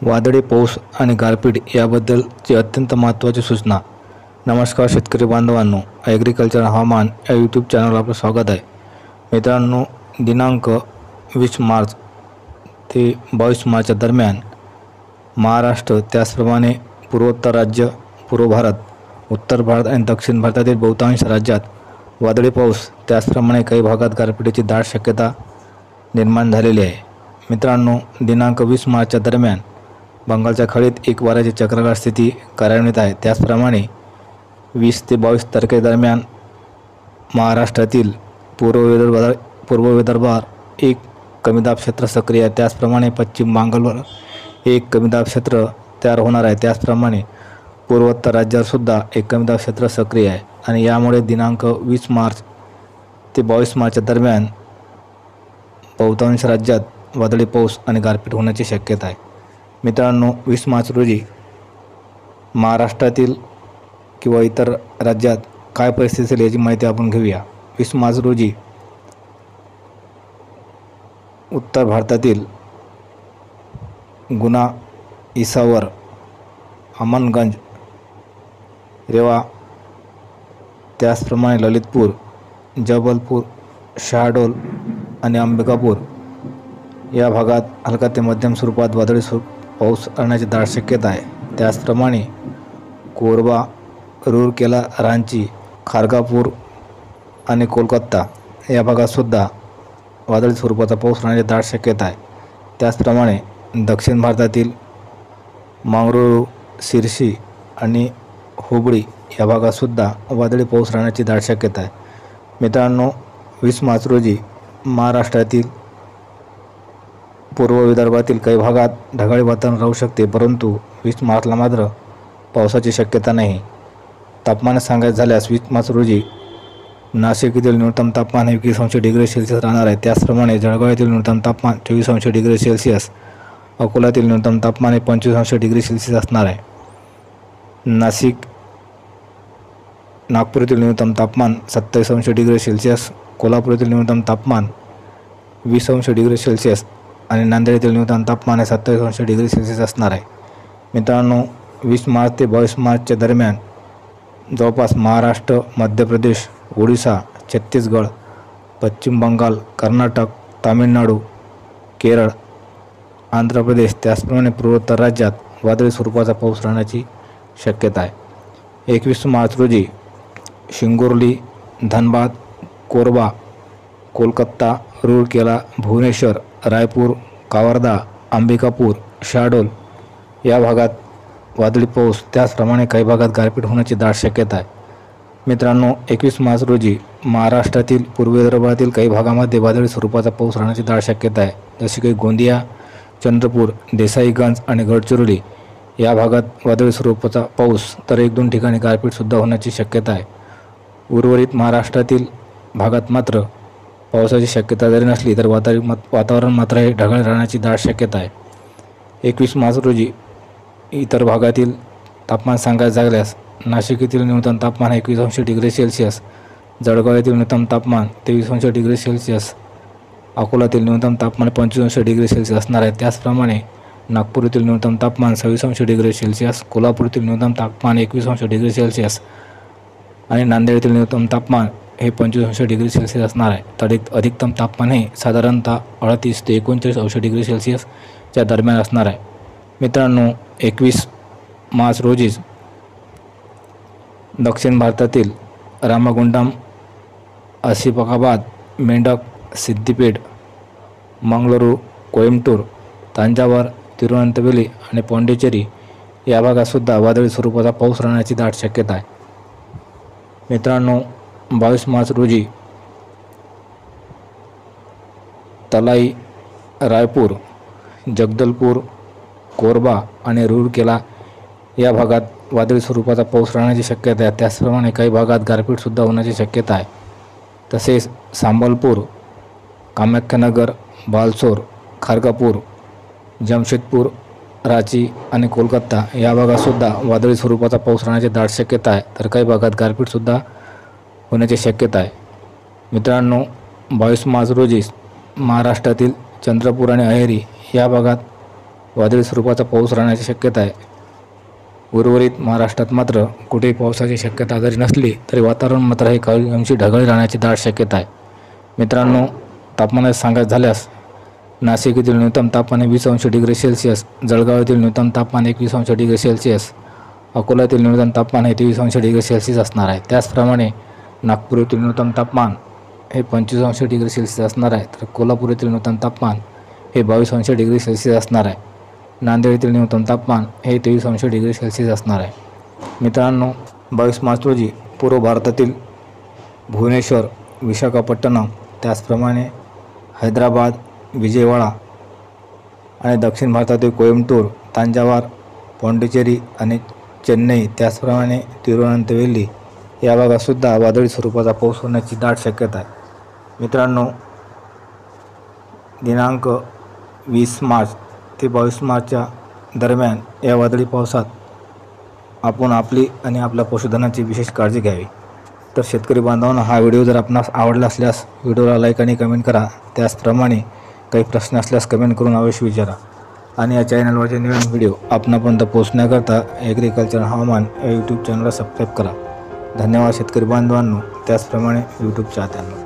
वादळी पाऊस आणि गारपीट याबद्दलची अत्यंत महत्त्वाची सूचना। नमस्कार शेतकरी बांधवांनो, ॲग्रिकल्चर हवामान या यूट्यूब चॅनलवर आपलं स्वागत आहे। मित्रांनो, दिनांक 20 मार्च ते 22 मार्च दरम्यान महाराष्ट्र, त्याचप्रमाणे पूर्वोत्तर राज्य, पूर्व भारत, उत्तर भारत आणि दक्षिण भारतातील बहुतांश राज्यात वादळी पाऊस, त्याचप्रमाणे काही भागात गारपिटीची दाट शक्यता निर्माण झालेली आहे। मित्रांनो, दिनांक 20 मार्चच्या दरम्यान बंगालच्या खाडीत एक वाऱ्याची चक्राकार स्थिती कार्यान्वित आहे। त्याचप्रमाणे 20 ते 22 तारखेदरम्यान महाराष्ट्रातील पूर्व विदर्भावर एक कमीदाब क्षेत्र सक्रिय आहे। त्याचप्रमाणे पश्चिम बंगालवर एक कमीदाब क्षेत्र तयार होणार आहे। त्याचप्रमाणे पूर्वोत्तर राज्यावर सुद्धा एक कमीदाब क्षेत्र सक्रिय आहे आणि यामुळे दिनांक 20 मार्च ते 22 मार्चच्या दरम्यान बहुतांश राज्यात वादळी पाऊस आणि गारपीट होण्याची शक्यता आहे। मित्रांनो, 20 मार्च रोजी महाराष्ट्रातील किंवा इतर राज्यात काय परिस्थिती असेल याची माहिती आपण घेऊया। 20 मार्च रोजी उत्तर भारतातील गुना, इसावर, अमनगंज, रेवा, त्याचप्रमाणे ललितपूर, जबलपूर, शहडोल आणि अंबिकापूर या भागात हलका ते मध्यम स्वरूपात वादळी पाऊस पडण्याची दाट शक्यता आहे। त्याचप्रमाणे कोरबा, रूरकेला, रांची, खारगापूर आणि कोलकाता या भागात सुद्धा वादळी स्वरूपाचा पाऊस राहण्याची दाट शक्यता आहे। त्याचप्रमाणे दक्षिण भारतातील मंगळुरू, शिरसी आणि हुबळी या भागात सुद्धा वादळी पाऊस राहण्याची दाट शक्यता आहे। मित्रांनो, 20 मार्च रोजी महाराष्ट्रातील पूर्व विदर्भातील काही भागात ढगाळी वातावरण राहू शकते, परंतु 20 मार्चला मात्र पावसाची शक्यता नाही। तापमान सांगायचं झाल्यास 20 मार्च रोजी नाशिक येथील न्यूनतम तापमान 21 डिग्री सेल्सिअस राहणार आहे। त्याचप्रमाणे जळगाव येथील न्यूनतम तापमान 24 डिग्री सेल्सिअस, अकोल्यातील न्यूनतम तापमान 25 डिग्री सेल्सिअस असणार आहे। नागपूर येथील न्यूनतम तापमान 27 डिग्री सेल्सिअस, कोल्हापूर येथील न्यूनतम तापमान 20 डिग्री सेल्सिअस आणि नांदेड येथील न्यूनतम तापमान 27 डिग्री सेल्सिअस असणार आहे। मित्रांनो, 20 मार्च ते 22 मार्चच्या दरम्यान जवळपास महाराष्ट्र, मध्य प्रदेश, ओडिशा, छत्तीसगड, पश्चिम बंगाल, कर्नाटक, तामिळनाडू, केरळ, आंध्र प्रदेश, त्याचप्रमाणे पूर्वोत्तर राज्यात वादळी स्वरूपाचा पाऊस राहण्याची शक्यता आहे। 21 मार्च रोजी शिंगोर्ली, धनबाद, कोरबा, कोलकाता, रूरकेला, भुवनेश्वर, रायपूर, कावरदा, अंबिकापूर, शहडोल या भागात वादळी पाऊस, त्याचप्रमाणे काही भागात गारपीट होण्याची दाट शक्यता आहे। मित्रांनो, 21 मार्च रोजी महाराष्ट्रातील पूर्व विदर्भातील काही भागामध्ये वादळी स्वरूपाचा पाऊस राहण्याची दाट शक्यता आहे, जसे की गोंदिया, चंद्रपूर, देसाईगंज आणि गडचिरोली या भागात वादळी स्वरूपाचा पाऊस, तर 1-2 ठिकाणी गारपीटसुद्धा होण्याची शक्यता आहे। उर्वरित महाराष्ट्रातील भागात मात्र पावसाची शक्यता जरी नसली तर वातावरण मात्र हे ढगाळ राहण्याची दाट शक्यता आहे। 21 मार्च रोजी इतर भागातील तापमान सांगायचं झाल्यास नाशिक येथील न्यूनतम तापमान 21 डिग्री सेल्सिअस, जळगाव येथील न्यूनतम तापमान 23 डिग्री सेल्सिअस, अकोल्यातील न्यूनतम तापमान 25 डिग्री सेल्सिअस असणार आहे। त्याचप्रमाणे नागपूर येथील न्यूनतम तापमान 26 डिग्री सेल्सिअस, कोल्हापूर येथील न्यूनतम तापमान 21 डिग्री सेल्सिअस आणि नांदेड येथील न्यूनतम तापमान हे 25 डिग्री सेल्सिअस असणार आहे। तर अधिकतम तापमान हे साधारणतः 38 ते 39 डिग्री सेल्सिअसच्या दरम्यान असणार आहे। मित्रांनो, 21 मार्च रोजीच दक्षिण भारतातील रामगुंडम, असिफाबाद, मेंढक, सिद्दीपेट, मंगळुरू, कोइंबतूर, तांजावर, तिरुवनंतपुरम आणि पाँडिचेरी या भागातसुद्धा वादळी स्वरूपाचा पाऊस राहण्याची दाट शक्यता आहे। मित्रांनो, 22 मार्च रोजी तलाई, रायपूर, जगदलपूर, कोरबा आणि रूरकेला या भागात वादळी स्वरूपाचा पाऊस राहण्याची शक्यता आहे। त्याचप्रमाणे काही भागात गारपीटसुद्धा होण्याची शक्यता आहे। तसेच संबलपूर, कामाख्यानगर, बालसोर, खारगापूर, जमशेदपूर, रांची आणि कोलकाता या भागातसुद्धा वादळी स्वरूपाचा पाऊस राहण्याची दाट शक्यता आहे, तर काही भागात गारपीटसुद्धा होण्याची शक्यता आहे। मित्रांनो, 22 मार्च रोजी महाराष्ट्रातील चंद्रपूर आणि अहेरी या भागात वादळी स्वरूपाचा पाऊस राहण्याची शक्यता आहे। उर्वरित महाराष्ट्रात मात्र कुठेही पावसाची शक्यता जरी नसली तरी वातावरण मात्र हे काही अंशी ढगाळ राहण्याची दाट शक्यता आहे। मित्रांनो, तापमानात सांगायचं झाल्यास नाशिक येथील न्यूनतम तापमान 20 अंश डिग्री सेल्सिअस, जळगाव येथील न्यूनतम तापमान 21 अंश डिग्री सेल्सिअस, अकोला येथील न्यूनतम तापमान हे 23 अंश डिग्री सेल्सिअस असणार आहे। त्याचप्रमाणे नागपूर येथील न्यूनतम तापमान हे 25 अंश डिग्री सेल्सिअस असणार आहे, तर कोल्हापूर येथील न्यूनतम तापमान हे 22 अंश डिग्री सेल्सिअस असणार आहे। नांदेड येथील न्यूनतम तापमान हे 23 अंश डिग्री सेल्सिअस असणार आहे। मित्रांनो, 22 मार्च रोजी पूर्व भारतातील भुवनेश्वर, विशाखापट्टणम, त्याचप्रमाणे हैदराबाद, विजयवाडा आणि दक्षिण भारतातील कोइंबतूर, तांजावार, पॉंडिचेरी आणि चेन्नई, त्याचप्रमाणे तिरुवनंतवेली या भागातसुद्धा वादळी स्वरूपाचा पाऊस होण्याची दाट शक्यता आहे। मित्रांनो, दिनांक 20 मार्च ते 22 मार्चच्या दरम्यान या वादळी पावसात आपण आपली आणि आपल्या पशुधनाची विशेष काळजी घ्यावी। तर शेतकरी बांधवांनो, हा व्हिडिओ जर आपणास आवडला असल्यास व्हिडिओला लाईक आणि कमेंट करा। त्याचप्रमाणे काही प्रश्न असल्यास कमेंट करून अवश्य विचारा आणि या चॅनलवरचे नवीन व्हिडिओ आपणापर्यंत पोहोचण्याकरता ॲग्रिकल्चर हवामान या यूट्यूब चॅनलला सबस्क्राईब करा। धन्यवाद शेतकरी बांधवांनो, त्याचप्रमाणे यूट्यूब चाहत्यांनो।